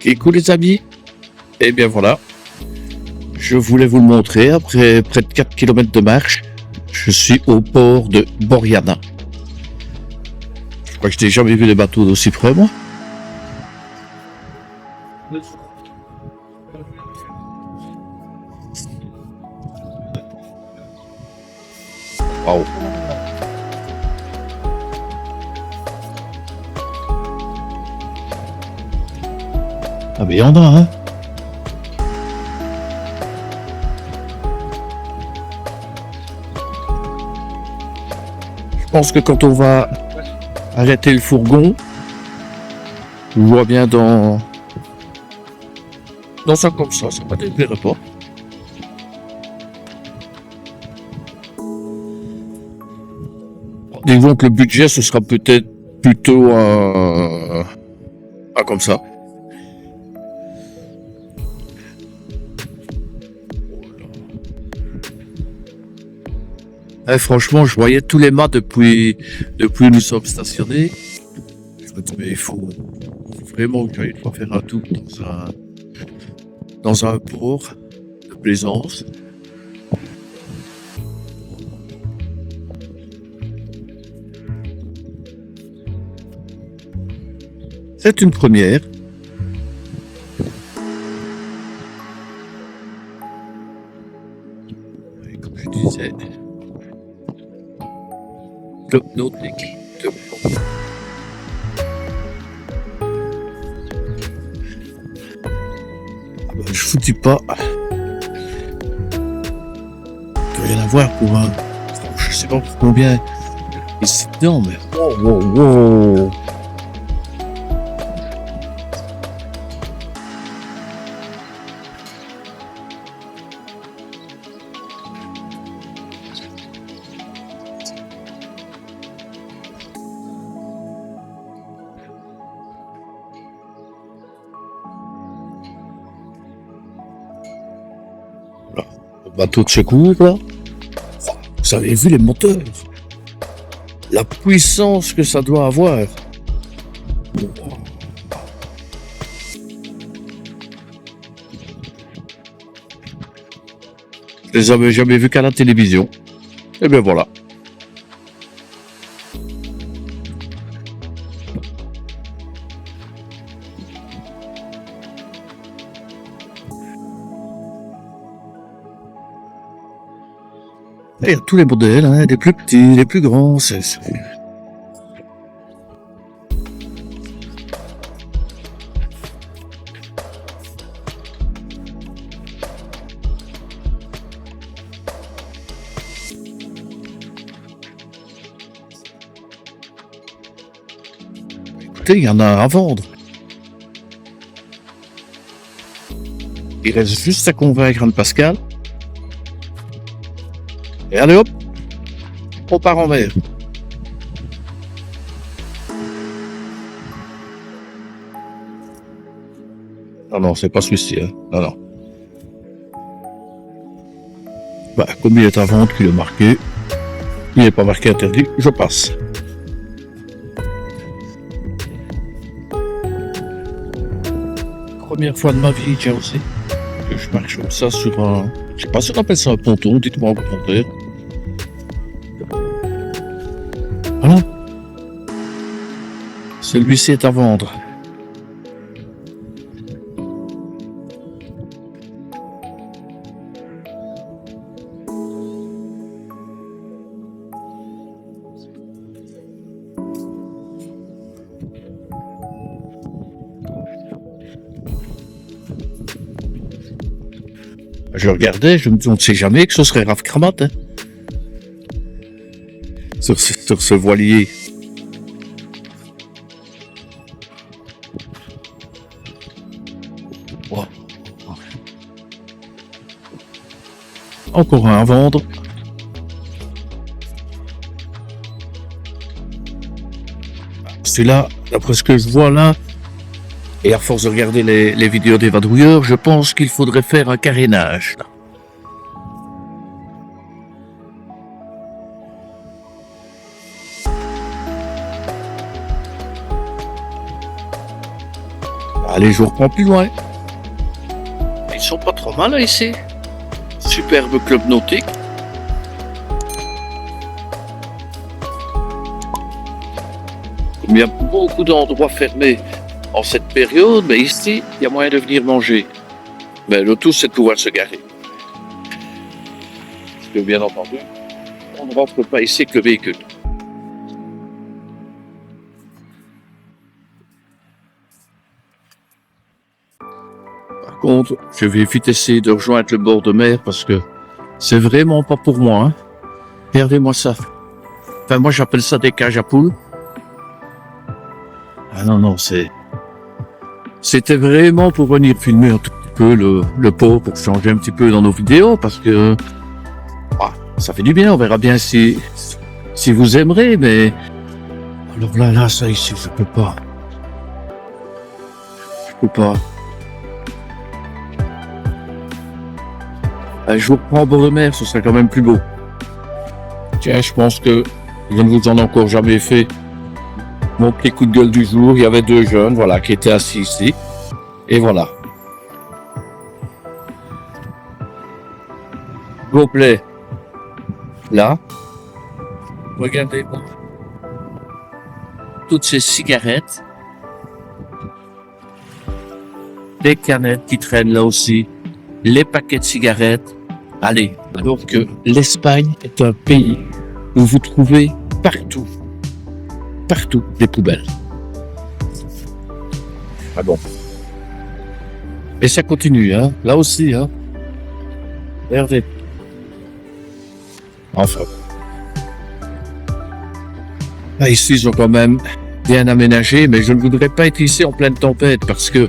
Écoute les amis, eh bien voilà, je voulais vous le montrer, après près de 4 km de marche, je suis au port de Boriana. Je crois que je n'ai jamais vu des bateaux d'aussi près moi. Waouh. Ah mais il y en a hein. Je pense que quand on va arrêter le fourgon, je vois bien dans ça comme ça va t'éclairer pas. Disons que le budget ce sera peut-être plutôt un comme ça. Franchement, je voyais tous les mâts depuis où nous sommes stationnés. Je me disais, mais il faut vraiment que j'aille pas faire un tour dans un port de plaisance. C'est une première. Et comme je disais, Club Nautique de Lyon. Je vous dis pas. Il doit rien à voir pour un. Je sais pas pour combien. Et c'est énorme, mais. Wow. Bateau de secours là. Vous avez vu les moteurs, la puissance que ça doit avoir. Je les avais jamais vus qu'à la télévision. Et bien voilà. Il y a tous les modèles, hein, des plus petits, des plus grands. Écoutez, il y en a à vendre. Il reste juste à convaincre Anne-Pascale. Et allez hop, on part en mer. Non, c'est pas celui-ci. Hein. Non. Bah, comme il est à vendre, qu'il est marqué, il n'est pas marqué interdit, je passe. Première fois de ma vie, tiens aussi, que je marche comme ça sur un... Je sais pas si on appelle ça un ponton, dites-moi en commentaire. Voilà. Celui-ci est à vendre. Je regardais, je me dis, on ne sait jamais que ce serait Raph Kramat, hein, sur ce voilier. Wow. Encore un à vendre. Celui-là, d'après ce que je vois là, et à force de regarder les vidéos des vadrouilleurs, je pense qu'il faudrait faire un carénage. Là. Allez, je reprends plus loin. Ils sont pas trop mal, là, ici. Superbe club nautique. Il y a beaucoup d'endroits fermés en cette période, mais ici, il y a moyen de venir manger. Mais le tout, c'est de pouvoir se garer. Parce que, bien entendu, on ne rentre pas ici avec le véhicule. Par contre, je vais vite essayer de rejoindre le bord de mer parce que c'est vraiment pas pour moi. Hein. Regardez-moi ça. Enfin, moi, j'appelle ça des cages à poules. Ah non, c'était vraiment pour venir filmer un tout petit peu le pot, pour changer un petit peu dans nos vidéos, parce que ça fait du bien, on verra bien si vous aimerez, mais alors là, ça ici, je peux pas. Allez, je vous reprends au bord de mer, ce serait quand même plus beau. Tiens, je pense que je ne vous en ai encore jamais fait. Mon petit coup de gueule du jour, il y avait 2 jeunes, voilà, qui étaient assis ici. Et voilà. Gobelet. Là. Regardez. Toutes ces cigarettes. Des canettes qui traînent là aussi. Les paquets de cigarettes. Allez, alors que l'Espagne est un pays où vous trouvez partout des poubelles. Ah bon. Et ça continue, hein. Là aussi, hein. Regardez. Enfin. Là, ici, ils ont quand même bien aménagé, mais je ne voudrais pas être ici en pleine tempête parce que,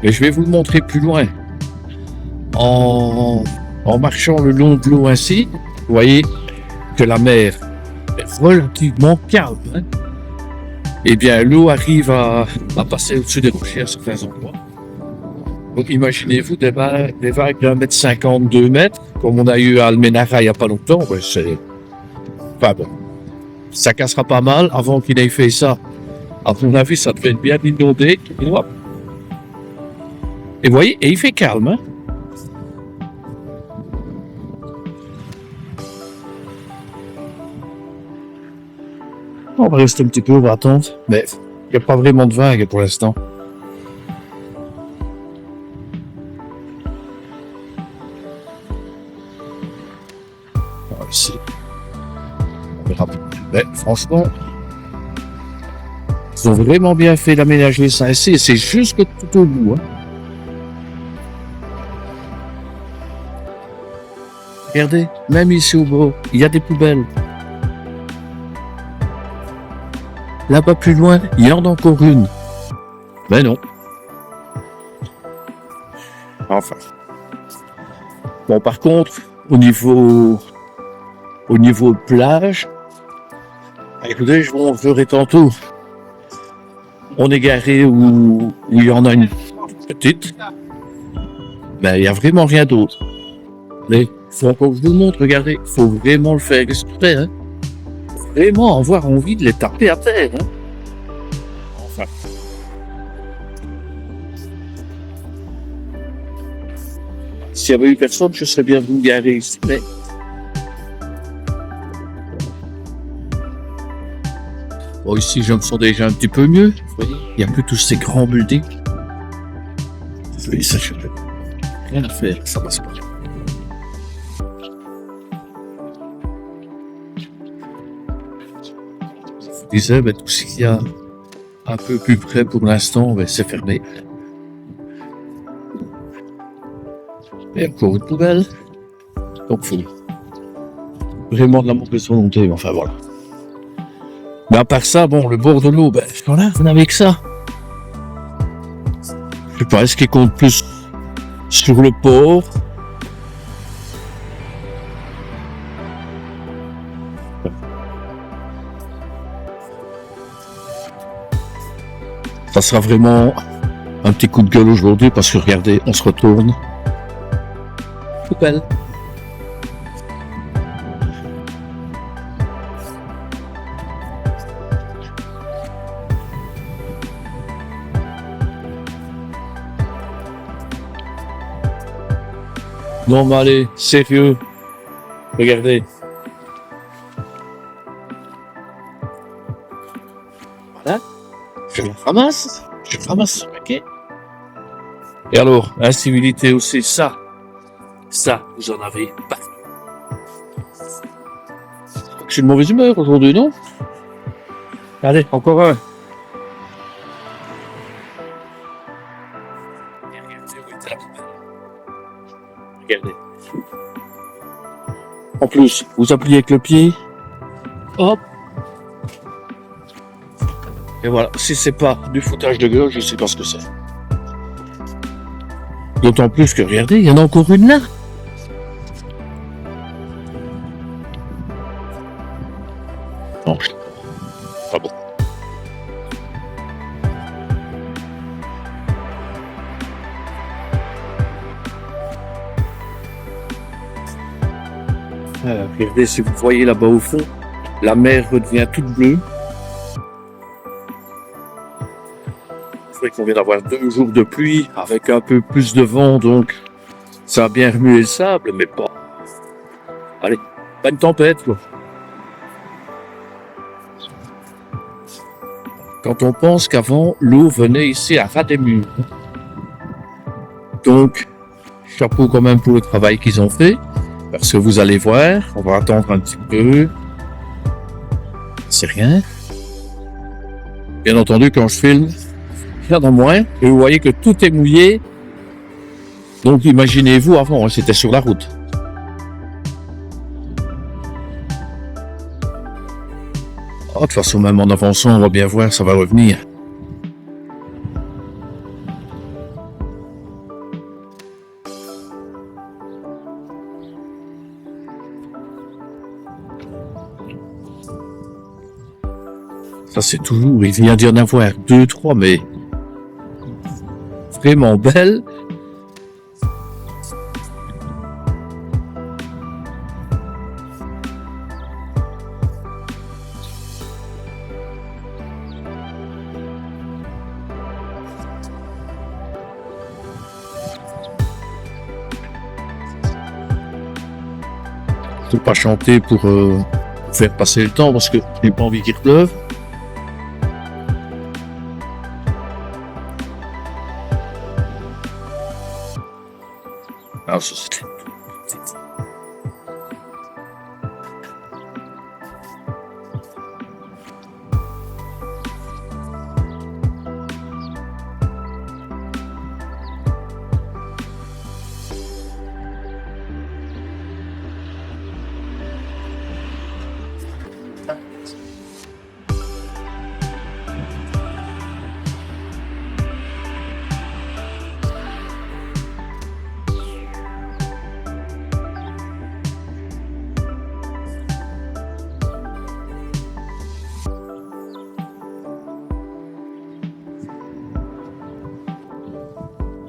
et je vais vous le montrer plus loin. En marchant le long de l'eau ainsi, vous voyez que la mer est relativement calme, hein. Eh bien, l'eau arrive à passer au-dessus des rochers à certains endroits. Donc, imaginez-vous des vagues d'1,50 m, 2 mètres, comme on a eu à Almenara il n'y a pas longtemps. Ouais, c'est pas bon. Ça cassera pas mal avant qu'il ait fait ça. À mon avis, ça devait être bien inondé. Et vous voyez, et il fait calme, hein. On va rester un petit peu, on va attendre. Mais il n'y a pas vraiment de vagues pour l'instant. Ici. On verra. Mais franchement, ils ont vraiment bien fait d'aménager ça ici. C'est jusque tout au bout. Hein. Regardez, même ici au bord, il y a des poubelles. Là-bas plus loin, il y en a encore une. Mais non. Enfin. Bon, par contre, au niveau plage, écoutez, je vous ferai tantôt. On est garé où il y en a une petite. Mais il n'y a vraiment rien d'autre. Mais faut encore que je vous le montre, regardez. Il faut vraiment le faire exprès, hein. Vraiment avoir envie de les taper à terre, hein. Enfin. S'il n'y avait eu personne, je serais bien venu garer ici, mais... Bon, ici, je me sens déjà un petit peu mieux. Vous voyez, il n'y a plus tous ces grands buildings. Vous voyez, ça, je n'ai rien à faire, ça passe pas. Je disais, tout ce qu'il y a un peu plus près pour l'instant, c'est fermé. Et encore une poubelle. Donc, faut vraiment de la mauvaise volonté, mais enfin voilà. Mais à part ça, bon, le bord de l'eau, voilà, vous n'avez que ça. Je sais pas, est-ce qu'il compte plus sur le port? Ça sera vraiment un petit coup de gueule aujourd'hui parce que regardez, on se retourne. Poubelle. Non, mais allez, sérieux. Regardez. Voilà. Je le ramasse. Je ramasse ce paquet. Et alors, incivilité aussi, ça, vous en avez pas. Je suis de mauvaise humeur aujourd'hui, non? Allez, encore un. Regardez. En plus, vous appuyez avec le pied. Hop. Et voilà, si c'est pas du foutage de gueule, je sais pas ce que c'est. D'autant plus que, regardez, il y en a encore une là. Non, pas bon. Regardez, si vous voyez là-bas au fond, la mer redevient toute bleue. C'est vrai qu'on vient d'avoir 2 jours de pluie avec un peu plus de vent, donc ça a bien remué le sable, mais pas. Allez, pas une tempête, quoi. Quand on pense qu'avant, l'eau venait ici à ras des murs. Donc, chapeau quand même pour le travail qu'ils ont fait. Parce que vous allez voir, on va attendre un petit peu. C'est rien. Bien entendu, quand je filme, il y en a moins. Et vous voyez que tout est mouillé. Donc, imaginez-vous, avant, c'était sur la route. Oh, de toute façon, même en avançant, on va bien voir, ça va revenir. Ça, c'est toujours, il vient d'y en avoir 2, 3, mais vraiment belles. Je ne peux pas chanter pour faire passer le temps parce que je n'ai pas envie qu'il pleuve. Alors, ça, c'était...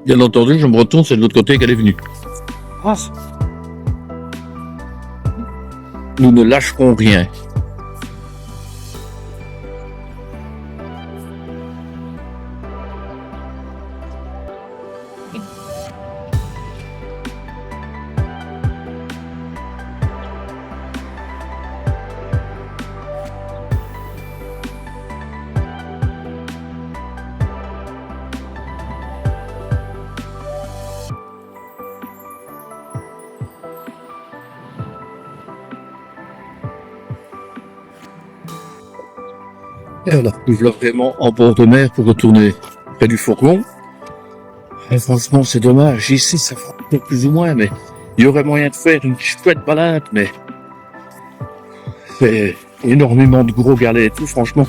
Bien entendu, je me retourne, c'est de l'autre côté qu'elle est venue. Ah. Nous ne lâcherons rien. Et voilà, nous voilà vraiment en bord de mer pour retourner près du fourgon. Et franchement, c'est dommage. Ici, ça fera plus ou moins, mais il y aurait moyen de faire une chouette balade, mais c'est énormément de gros galets et tout. Franchement,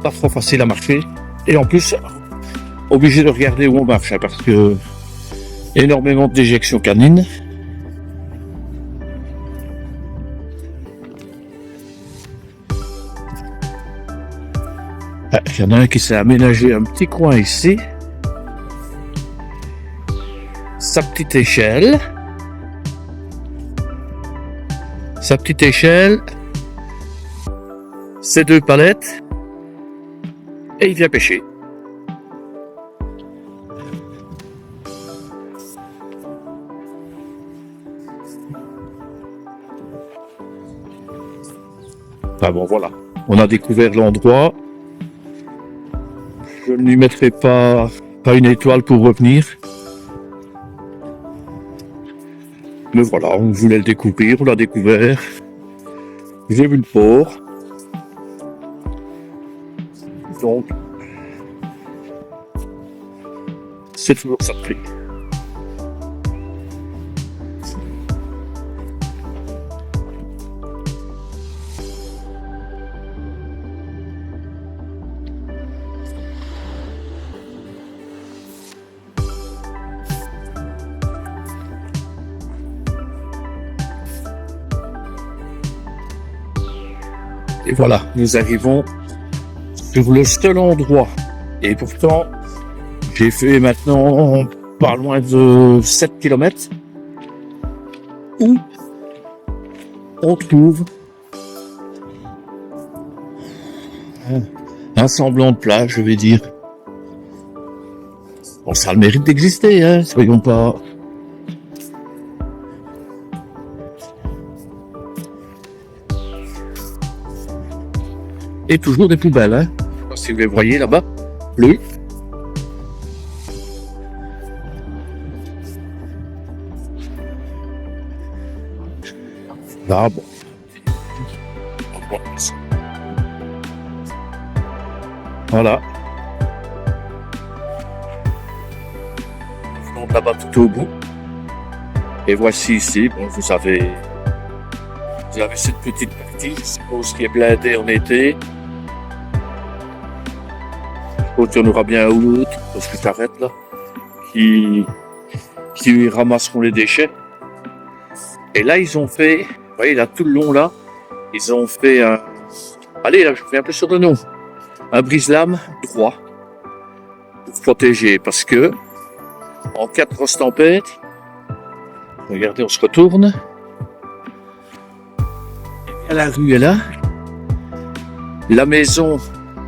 pas trop facile à marcher. Et en plus, obligé de regarder où on marche, hein, parce que énormément de déjections canines. Il y en a un qui s'est aménagé un petit coin ici. Sa petite échelle. Sa petite échelle. Ses 2 palettes. Et il vient pêcher. Enfin bon, voilà. On a découvert l'endroit. Je ne lui mettrai pas une étoile pour revenir. Mais voilà, on voulait le découvrir, on l'a découvert. J'ai vu le port. Donc, c'est toujours ça de prix. Et voilà, nous arrivons sur le seul endroit. Et pourtant, j'ai fait maintenant pas loin de 7 km où on trouve un semblant de plage, je vais dire. Bon, ça a le mérite d'exister, hein, soyons pas... Et toujours des poubelles, hein. Si vous les voyez là-bas, bleu. Là, bon. Voilà. Donc là-bas tout au bout. Et voici ici, bon, vous avez cette petite partie, je suppose, qui est blindée en été. Il y en aura bien un ou l'autre, parce que j'arrête là, qui ramasseront les déchets. Et là, ils ont fait, vous voyez, là, tout le long, là, ils ont fait un, allez, là, je fais un peu sur le nom, un brise-lame droit, pour protéger, parce que, en cas de grosse tempête, regardez, on se retourne, et la rue est là, la maison.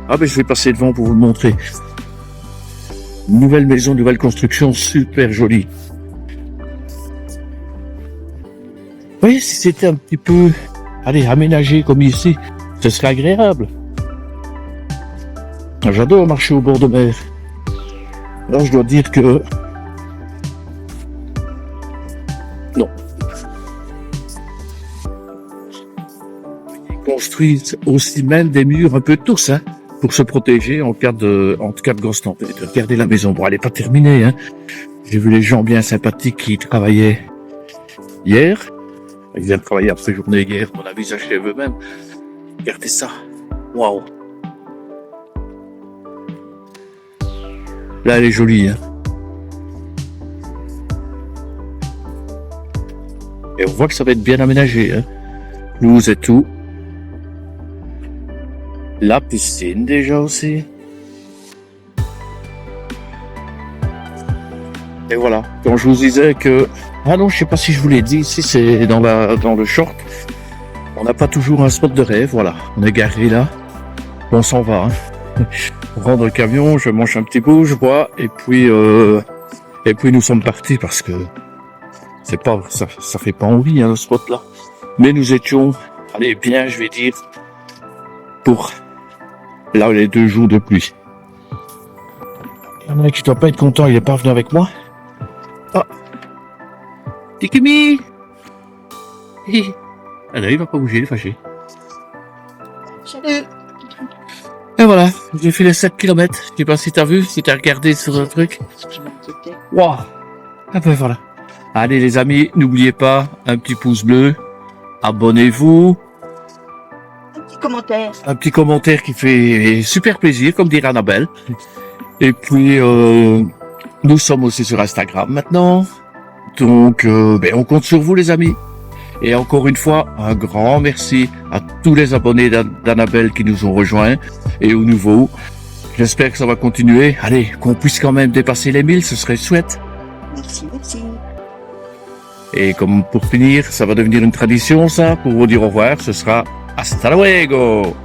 Ah ben je vais passer devant pour vous le montrer. Nouvelle maison, nouvelle construction, super jolie. Vous voyez, si c'était un petit peu, allez, aménagé comme ici, ce serait agréable. J'adore marcher au bord de mer. Là, je dois dire que... non. Ils construisent aussi même des murs un peu tous, hein, pour se protéger en cas de grosse tempête. Regardez la maison. Bon, elle n'est pas terminée, hein. J'ai vu les gens bien sympathiques qui travaillaient hier. Ils viennent travailler après journée hier, à mon avis, ils achèvent eux-mêmes. Regardez ça. Waouh. Là, elle est jolie, hein. Et on voit que ça va être bien aménagé, hein. Pelouse et tout. La piscine déjà aussi. Et voilà. Quand je vous disais que... ah non, je sais pas si je vous l'ai dit, ici c'est dans le short. On n'a pas toujours un spot de rêve, voilà. On est garé là. On s'en va, hein. On rentre dans le camion, je mange un petit bout, je bois, et puis nous sommes partis parce que c'est pas, ça fait pas envie, hein, le spot là. Mais nous étions, allez, bien, je vais dire, pour là, les 2 jours de pluie. Il y en a qui doit pas être content, il est pas venu avec moi. Ah! Tikimi! Ah là, il va pas bouger, il est fâché. Salut. Et voilà, j'ai fait les 7 km. Je sais pas si t'as vu, si t'as regardé sur le truc. Je m'inquiétais. Waouh! Ah ben voilà. Allez les amis, n'oubliez pas, un petit pouce bleu. Abonnez-vous. Un petit commentaire. Un petit commentaire qui fait super plaisir, comme dirait Annabelle. Et puis, nous sommes aussi sur Instagram maintenant. Donc, on compte sur vous les amis. Et encore une fois, un grand merci à tous les abonnés d'Annabelle qui nous ont rejoints et aux nouveaux. J'espère que ça va continuer. Allez, qu'on puisse quand même dépasser les 1000, ce serait chouette. Merci, merci. Et comme pour finir, ça va devenir une tradition ça, pour vous dire au revoir, ce sera hasta luego.